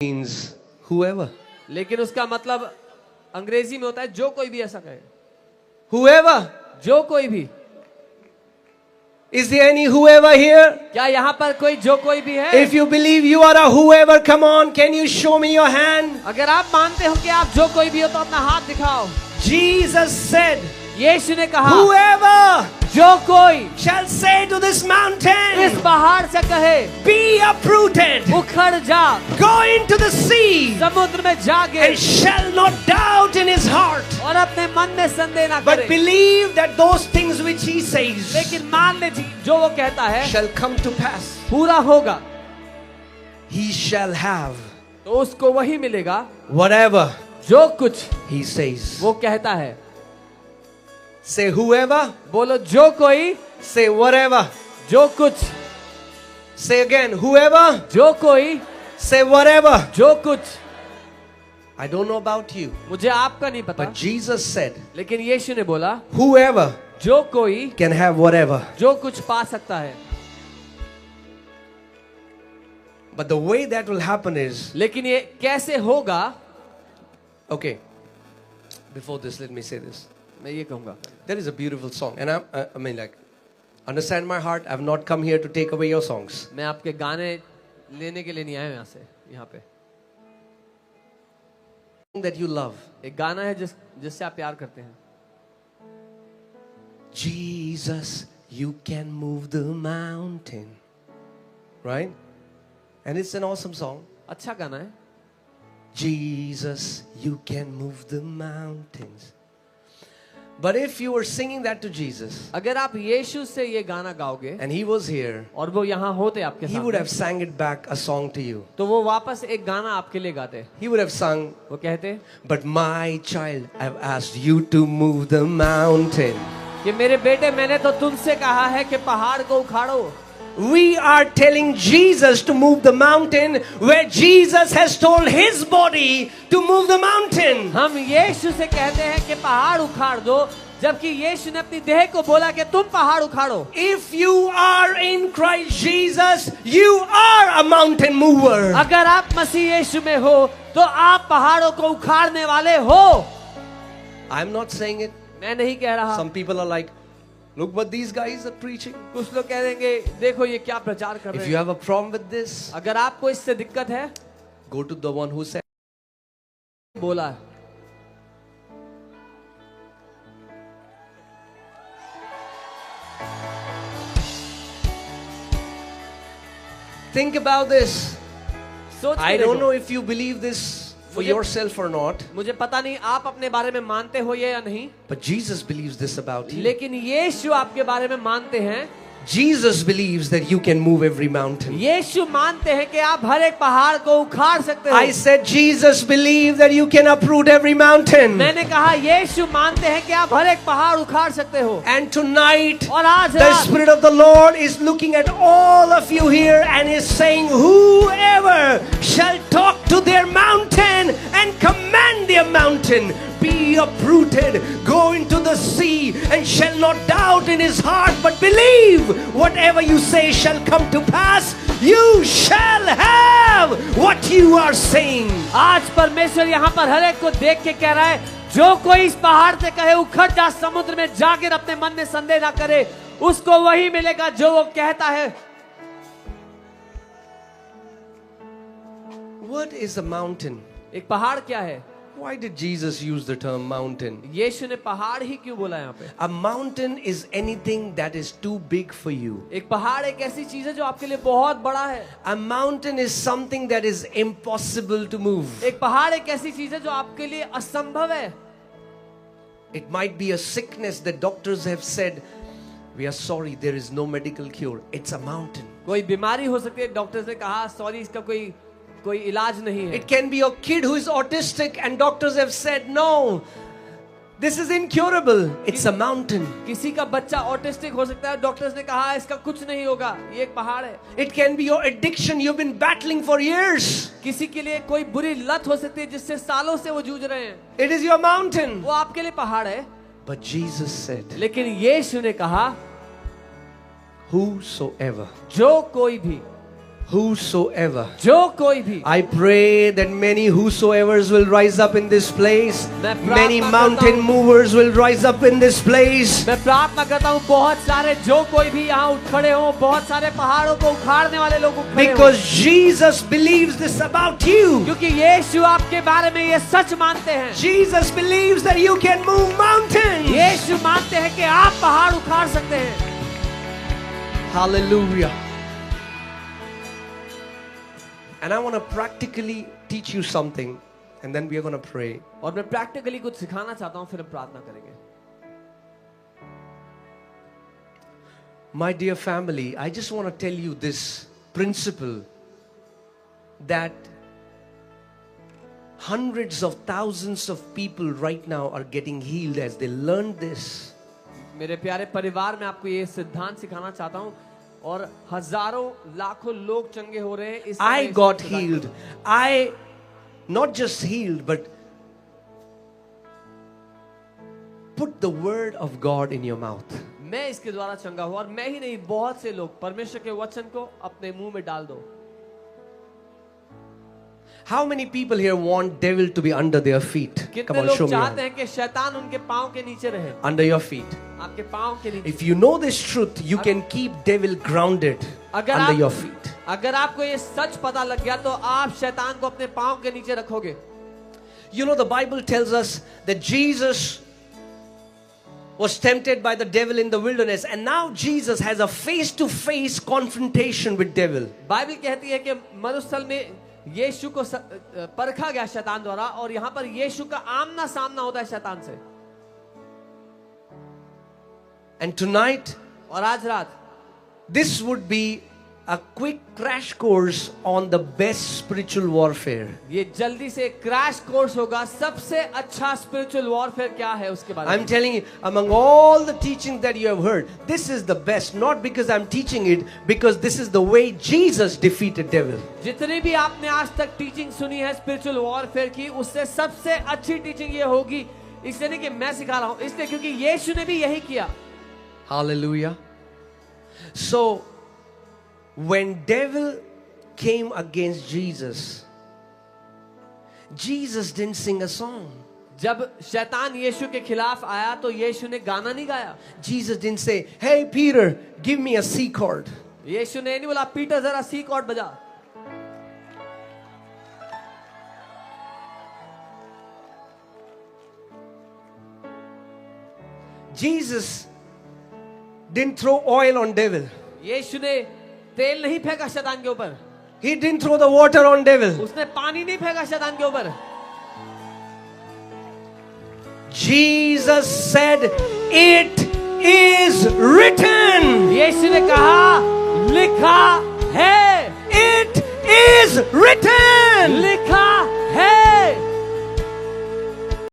means whoever. लेकिन उसका मतलब अंग्रेजी में होता है जो कोई भी ऐसा कहे. Whoever. जो कोई भी. Is there any whoever here? क्या यहाँ पर कोई जो कोई भी है? If you believe you are a whoever, come on, can you show me your hand? अगर आप मानते हो कि आप जो कोई भी हो तो अपना हाथ दिखाओ. Jesus said, यीशु ने कहा, whoever जो कोई shall say to this mountain, इस पहाड़ से कहे, be uprooted, उखड़ जा, go into the sea, समुद्र में जा गिर, and shall not doubt in his heart, और अपने मन में संदेह ना but करे, believe that those things which he says लेकिन मान ले जो वो कहता है shall come to pass. पूरा होगा. He shall have तो उसको वही मिलेगा whatever जो कुछ he says. वो कहता है. Say whoever. बोलो जो कोई, Say whatever. जो कुछ. Say again, whoever. जो कोई, Say whatever. जो कुछ. I don't know about you, मुझे आपका नहीं पता, but Jesus said, लेकिन यीशु ने बोला whoever जो कोई can have whatever. जो कुछ पा सकता है. But the way that will happen is, लेकिन ये कैसे होगा? okay, before this, let me say this. मैं ये कहूंगा, There is a beautiful song, and I mean, like, understand my heart. I've not come here to take away your songs. मैं आपके गाने लेने के लिए नहीं आया यहाँ से. यहाँ पे That you love. एक गाना है जिससे आप प्यार करते हैं. Jesus, you can move the mountain, right? And it's an awesome song. अच्छा गाना है. Jesus, you can move the mountains. But if you were singing that to Jesus, अगर आप यीशु से ये गाना गाओगे and he was here, और वो यहाँ होते आपके he would have सामने, sang it back a song to you. तो वो वापस एक गाना आपके लिए गाते. He would have sung, वो कहते but my child, I've asked you to move the mountain. कि मेरे बेटे, मैंने तो तुमसे कहा है कि पहाड़ को उखाड़ो. We are telling Jesus to move the mountain where Jesus has told his body to move the mountain. हम यीशु से कहते हैं कि पहाड़ उखाड़ दो, जबकि यीशु ने अपनी देह को बोला कि तुम पहाड़ उखाड़ो. If you are in Christ Jesus, you are a mountain mover. अगर आप मसीह यीशु में हो तो आप पहाड़ों को उखाड़ने वाले हो. I'm not saying it. मैं नहीं कह रहा. Some people are like, look what these guys are preaching. कुछ लोग कह देंगे, देखो ये क्या प्रचार कर If रहे you हैं. have a problem with this, अगर आपको इससे दिक्कत है, go to the one who said. बोला. Think about this. सोच के I don't देखो. know if you believe this for yourself or not, मुझे पता नहीं आप अपने बारे में मानते हो ये या नहीं, but Jesus believes this about you. लेकिन यीशु आपके बारे में मानते हैं. Jesus believes that you can move every mountain. यीशु मानते हैं कि आप हर एक पहाड़ को उखाड़ सकते हो. I said Jesus believes that you can uproot every mountain. मैंने कहा यीशु मानते हैं कि आप हर एक पहाड़ उखाड़ सकते हो. And tonight, और आज the रात Spirit of the Lord is looking at all of you here and is saying, whoever shall talk to their mountain and command their mountain, be uprooted, go into the sea, and shall not doubt in his heart, but believe whatever you say shall come to pass. You shall have what you are saying. आज परमेश्वर यहाँ पर हर एक को देख के कह रहा है, जो कोई इस पहाड़ से कहे उखड़ जा, समुद्र में जाकर अपने मन में संदेह ना करे, उसको वही मिलेगा जो वो कहता है. What is a mountain? एक पहाड़ क्या है? Why did Jesus use the term mountain? यीशु ने पहाड़ ही क्यों बोला यहाँ पे? A mountain is anything that is too big for you. एक पहाड़ एक ऐसी चीज है जो आपके लिए बहुत बड़ा है. A mountain is something that is impossible to move. एक पहाड़ एक ऐसी चीज है जो आपके लिए असंभव है. It might be a sickness that doctors have said, we are sorry, there is no medical cure. It's a mountain. कोई बीमारी हो सकती है, डॉक्टर्स ने कहा सॉरी इसका कोई इलाज नहीं है. It can be a kid who is autistic and doctors have said, no, this is incurable. It's a mountain. किसी का बच्चा ऑटिस्टिक हो सकता है, डॉक्टर्स ने कहा इसका कुछ नहीं होगा, ये एक पहाड़ है. It can be your addiction you've been battling for years. किसी के लिए कोई बुरी लत हो सकती है जिससे सालों से वो जूझ रहे हैं. It is your mountain. वो आपके लिए पहाड़ है. But Jesus said, लेकिन यीशु ने कहा whosoever, जो कोई भी, whosoever. जो कोई भी. I pray that many whosoevers will rise up in this place. Many mountain movers will rise up in this place. मैं प्रार्थना करता हूँ बहुत सारे जो कोई भी यहाँ उठ खड़े हो, बहुत सारे पहाड़ों को उखाड़ने वाले लोग उठ खड़े हो. Because Jesus believes this about you. क्योंकि यीशु आपके बारे में ये सच मानते हैं. Jesus believes that you can move mountains. यीशु मानते हैं कि आप पहाड़ उखाड़ सकते हैं. Hallelujah. And I want to practically teach you something, and then we are going to pray. और मैं प्रैक्टिकली कुछ सिखाना चाहता हूँ, फिर हम प्रार्थना करेंगे. My dear family, I just want to tell you this principle that hundreds of thousands of people right now are getting healed as they learn this. मेरे प्यारे परिवार में आपको ये सिद्धांत सिखाना चाहता हूँ और हजारों लाखों लोग चंगे हो रहे हैं. I got healed. I not just healed, but put the word of God in your mouth. मैं इसके द्वारा चंगा हुआ और मैं ही नहीं, बहुत से लोग परमेश्वर के वचन को अपने मुंह में डाल दो. How many people here want devil to be under their feet? Come कितने on, लोग show me. चाहते हैं कि शैतान उनके पांव के नीचे रहे? Under your feet. आपके पांव के नीचे. If you know this truth, you can keep devil grounded under your feet. अगर आपको ये सच पता लग गया तो आप शैतान को अपने पांव के नीचे रखोगे. You know, the Bible tells us that Jesus was tempted by the devil in the wilderness, and now Jesus has a face-to-face confrontation with devil. Bible कहती है कि मरुस्थल में यीशु को परखा गया शैतान द्वारा और यहाँ पर यीशु का आमना सामना होता है शैतान से. And tonight, और आज रात this would be a quick crash course on the best spiritual warfare. ये जल्दी से क्रैश कोर्स होगा सबसे अच्छा स्पिरिचुअल वॉरफेयर क्या है उसके बारे में. I'm telling you, among all the teachings that you have heard, this is the best. Not because I'm teaching it, because this is the way Jesus defeated devil. जितनी भी आपने आज तक टीचिंग सुनी है स्पिरिचुअल वॉरफेयर की, उससे सबसे अच्छी टीचिंग ये होगी. इसलिए नहीं कि मैं सिखा रहा हूं, इसलिए क्योंकि यीशु ने भी यही किया. Hallelujah. So when devil came against Jesus, Jesus didn't sing a song. जब शैतान यीशु के खिलाफ आया तो यीशु ने गाना नहीं गाया. Jesus didn't say, "Hey Peter, give me a C chord." यीशु ने नहीं बोला पीटर जरा सी कॉर्ड बजा. Jesus didn't throw oil on devil. यीशु ने तेल नहीं फेंका शैतान के ऊपर. He didn't throw the water on devil. उसने पानी नहीं फेंका शैतान के ऊपर. Jesus said, "It is written."